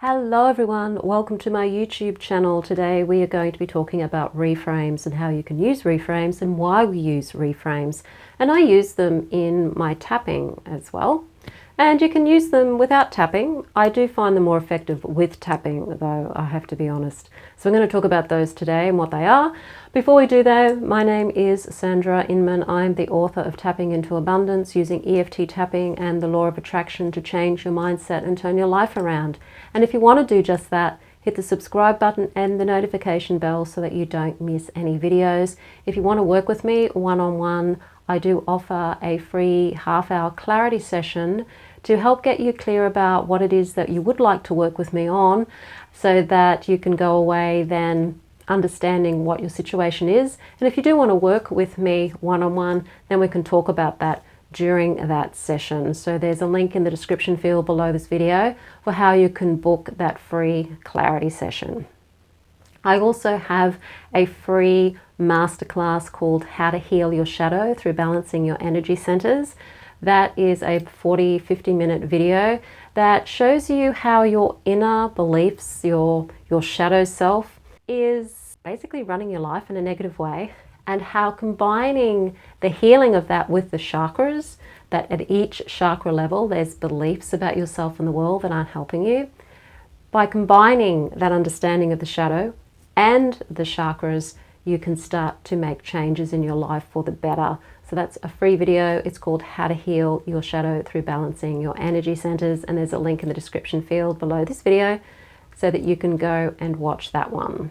Hello everyone, welcome to my YouTube channel. Today we are going to be talking about reframes and how you can use reframes and why we use reframes. And I use them in my tapping as well. And you can use them without tapping. I do find them more effective with tapping, though, I have to be honest. So I'm going to talk about those today and what they are. Before we do though, my name is Sandra Inman. I'm the author of Tapping into Abundance, using EFT tapping and the law of attraction to change your mindset and turn your life around. And if you want to do just that, hit the subscribe button and the notification bell so that you don't miss any videos. If you want to work with me one-on-one, I do offer a free half-hour clarity session to help get you clear about what it is that you would like to work with me on, so that you can go away then understanding what your situation is. And if you do want to work with me one-on-one, then we can talk about that during that session. So there's a link in the description field below this video for how you can book that free clarity session. I also have a free masterclass called How to Heal Your Shadow Through Balancing Your Energy Centers. That is a 40-50 minute video that shows you how your inner beliefs, your shadow self, is basically running your life in a negative way, and how combining the healing of that with the chakras, that at each chakra level there's beliefs about yourself and the world that aren't helping you. By combining that understanding of the shadow and the chakras, you can start to make changes in your life for the better. So that's a free video. It's called How to Heal Your Shadow Through Balancing Your Energy Centers, and there's a link in the description field below this video so that you can go and watch that one.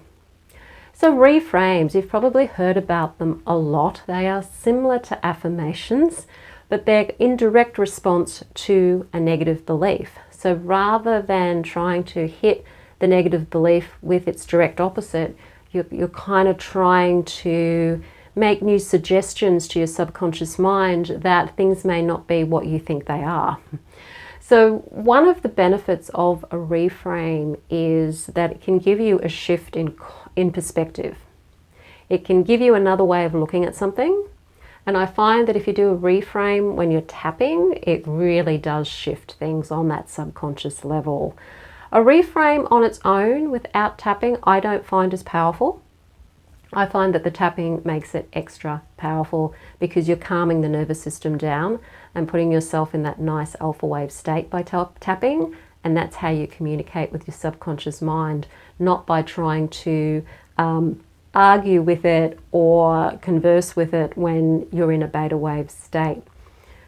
So reframes, you've probably heard about them a lot. They are similar to affirmations, but they're in direct response to a negative belief. So rather than trying to hit the negative belief with its direct opposite, you're kind of trying to make new suggestions to your subconscious mind that things may not be what you think they are. So one of the benefits of a reframe is that it can give you a shift in perspective. It can give you another way of looking at something. And I find that if you do a reframe when you're tapping, it really does shift things on that subconscious level. A reframe on its own without tapping, I don't find as powerful. I find that the tapping makes it extra powerful because you're calming the nervous system down and putting yourself in that nice alpha wave state by tapping. And that's how you communicate with your subconscious mind, not by trying to argue with it or converse with it when you're in a beta wave state,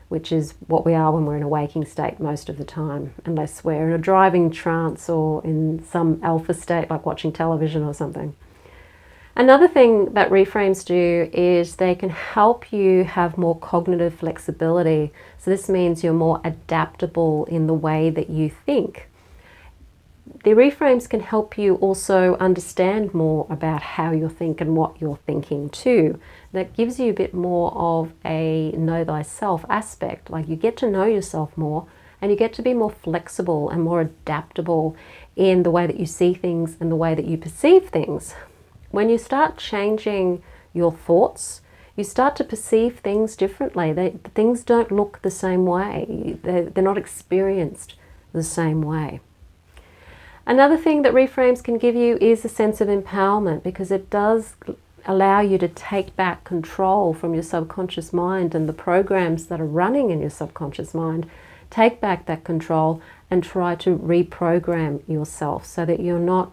which is what we are when we're in a waking state most of the time, unless we're in a driving trance or in some alpha state like watching television or something. Another thing that reframes do is they can help you have more cognitive flexibility. So this means you're more adaptable in the way that you think. The reframes can help you also understand more about how you think and what you're thinking too. That gives you a bit more of a know thyself aspect, like you get to know yourself more and you get to be more flexible and more adaptable in the way that you see things and the way that you perceive things. When you start changing your thoughts, you start to perceive things differently. Things don't look the same way. They're not experienced the same way. Another thing that reframes can give you is a sense of empowerment, because it does allow you to take back control from your subconscious mind and the programs that are running in your subconscious mind. Take back that control and try to reprogram yourself so that you're not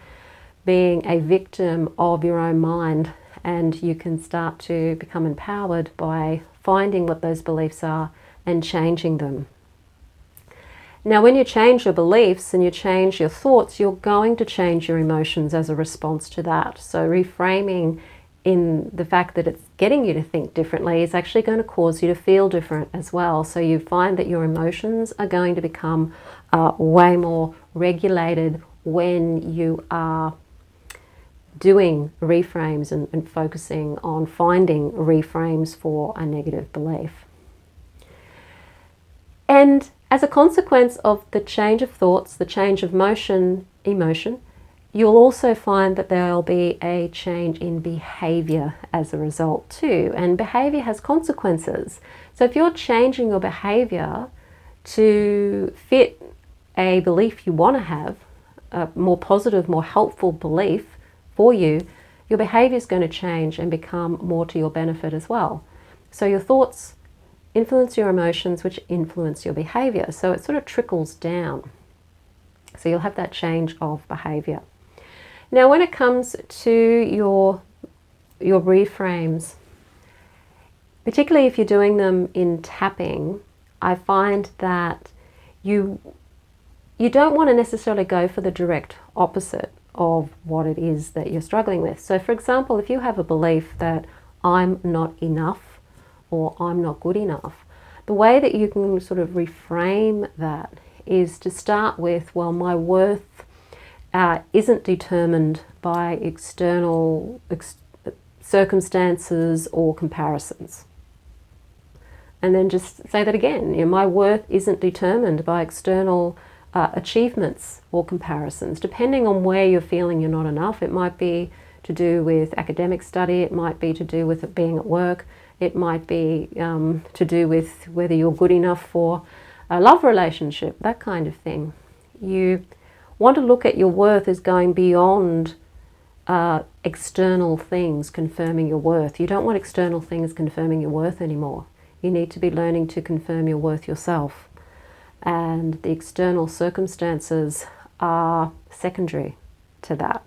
being a victim of your own mind, and you can start to become empowered by finding what those beliefs are and changing them. Now, when you change your beliefs and you change your thoughts, you're going to change your emotions as a response to that. So reframing in the fact that it's getting you to think differently is actually going to cause you to feel different as well. So you find that your emotions are going to become way more regulated when you are doing reframes and focusing on finding reframes for a negative belief. And as a consequence of the change of thoughts, the change of emotion, you'll also find that there'll be a change in behavior as a result too. And behavior has consequences. So if you're changing your behavior to fit a belief you want to have, a more positive, more helpful belief for you, your behavior is going to change and become more to your benefit as well. So your thoughts influence your emotions, which influence your behavior. So it sort of trickles down. So you'll have that change of behavior. Now, when it comes to your reframes, particularly if you're doing them in tapping, I find that you don't want to necessarily go for the direct opposite of what it is that you're struggling with. So for example, if you have a belief that I'm not enough or I'm not good enough, the way that you can sort of reframe that is to start with, well, my worth isn't determined by external circumstances or comparisons. And then just say that again. You know, my worth isn't determined by external achievements or comparisons. Depending on where you're feeling you're not enough, it might be to do with academic study, it might be to do with it being at work, it might be to do with whether you're good enough for a love relationship, that kind of thing. You want to look at your worth as going beyond external things confirming your worth. You don't want external things confirming your worth anymore. You need to be learning to confirm your worth yourself. And the external circumstances are secondary to that.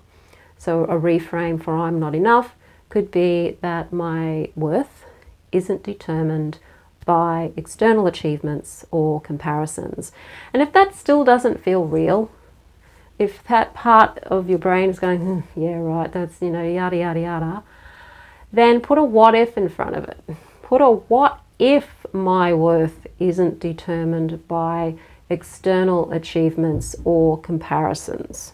So a reframe for I'm not enough could be that my worth isn't determined by external achievements or comparisons. And if that still doesn't feel real, if that part of your brain is going, yeah, right, that's, yada, yada, yada, then put a what if in front of it. Put a what if my worth isn't determined by external achievements or comparisons.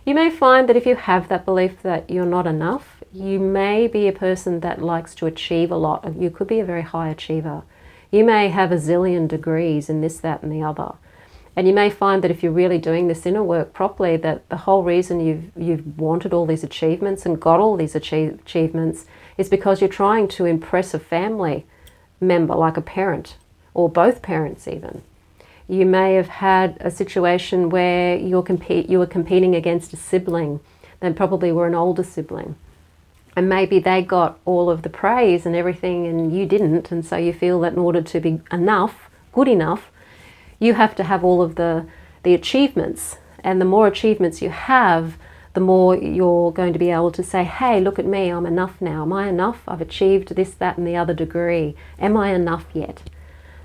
You may find that if you have that belief that you're not enough, you may be a person that likes to achieve a lot. You could be a very high achiever. You may have a zillion degrees in this, that, and the other. And you may find that if you're really doing this inner work properly, that the whole reason you've wanted all these achievements and got all these achievements is because you're trying to impress a family member, like a parent, or both parents even. You may have had a situation where you were competing against a sibling. They probably were an older sibling. And maybe they got all of the praise and everything and you didn't. And so you feel that in order to be enough, good enough, you have to have all of the achievements. And the more achievements you have, the more you're going to be able to say, hey, look at me, I'm enough now. Am I enough? I've achieved this, that, and the other degree. Am I enough yet?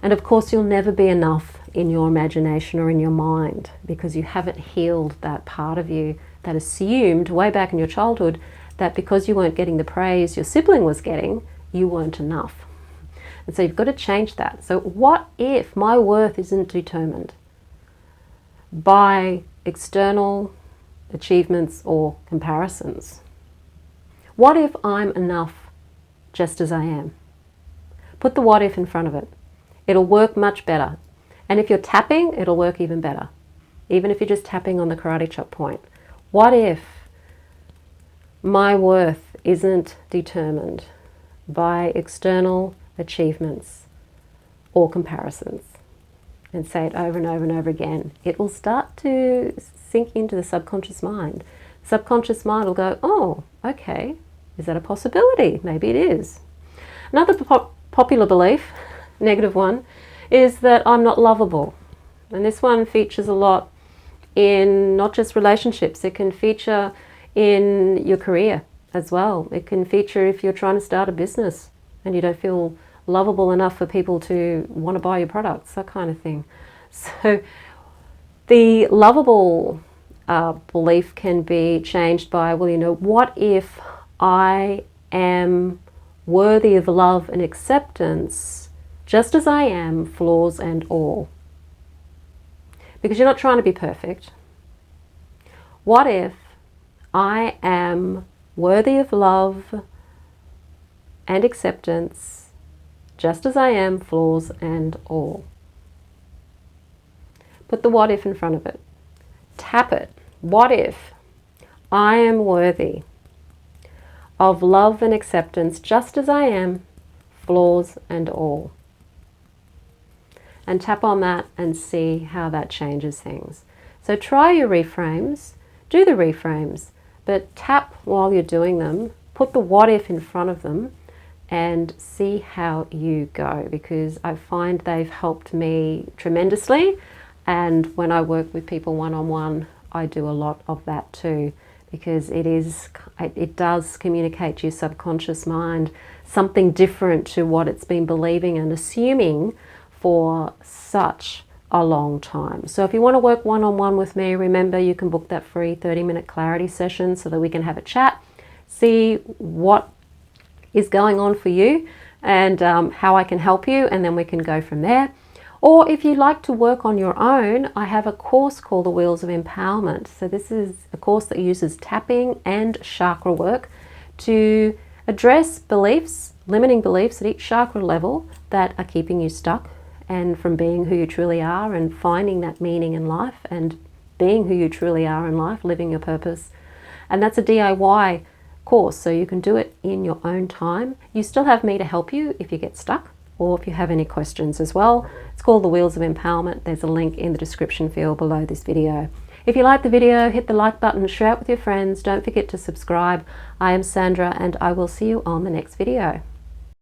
And of course, you'll never be enough in your imagination or in your mind because you haven't healed that part of you that assumed way back in your childhood that because you weren't getting the praise your sibling was getting, you weren't enough. And so you've got to change that. So what if my worth isn't determined by external achievements or comparisons? What if I'm enough just as I am? Put the what if in front of it. It'll work much better. And if you're tapping, it'll work even better. Even if you're just tapping on the karate chop point. What if my worth isn't determined by external achievements or comparisons? And say it over and over and over again. It will start to sink into the subconscious mind. Subconscious mind will go, oh, okay, is that a possibility? Maybe it is. Another popular belief, negative one, is that I'm not lovable. And this one features a lot in not just relationships, it can feature in your career as well. It can feature if you're trying to start a business and you don't feel lovable enough for people to want to buy your products, that kind of thing. So the lovable belief can be changed by, well, what if I am worthy of love and acceptance just as I am, flaws and all? Because you're not trying to be perfect. What if I am worthy of love and acceptance just as I am, flaws and all? Put the what if in front of it. Tap it. What if I am worthy of love and acceptance just as I am, flaws and all? And tap on that and see how that changes things. So try your reframes, do the reframes, but tap while you're doing them, put the what if in front of them, and see how you go, because I find they've helped me tremendously. And when I work with people one-on-one, I do a lot of that too, because it does communicate to your subconscious mind something different to what it's been believing and assuming for such a long time. So if you want to work one-on-one with me, remember you can book that free 30-minute clarity session so that we can have a chat, see what is going on for you and how I can help you, and then we can go from there. Or if you'd like to work on your own, I have a course called the Wheels of Empowerment. So this is a course that uses tapping and chakra work to address beliefs, limiting beliefs at each chakra level that are keeping you stuck, and from being who you truly are and finding that meaning in life and being who you truly are in life, living your purpose. And that's a DIY course, so you can do it in your own time. You still have me to help you if you get stuck or if you have any questions as well. It's called the Wheels of Empowerment. There's a link in the description field below this video. If you like the video, hit the like button, share it with your friends. Don't forget to subscribe. I am Sandra, and I will see you on the next video.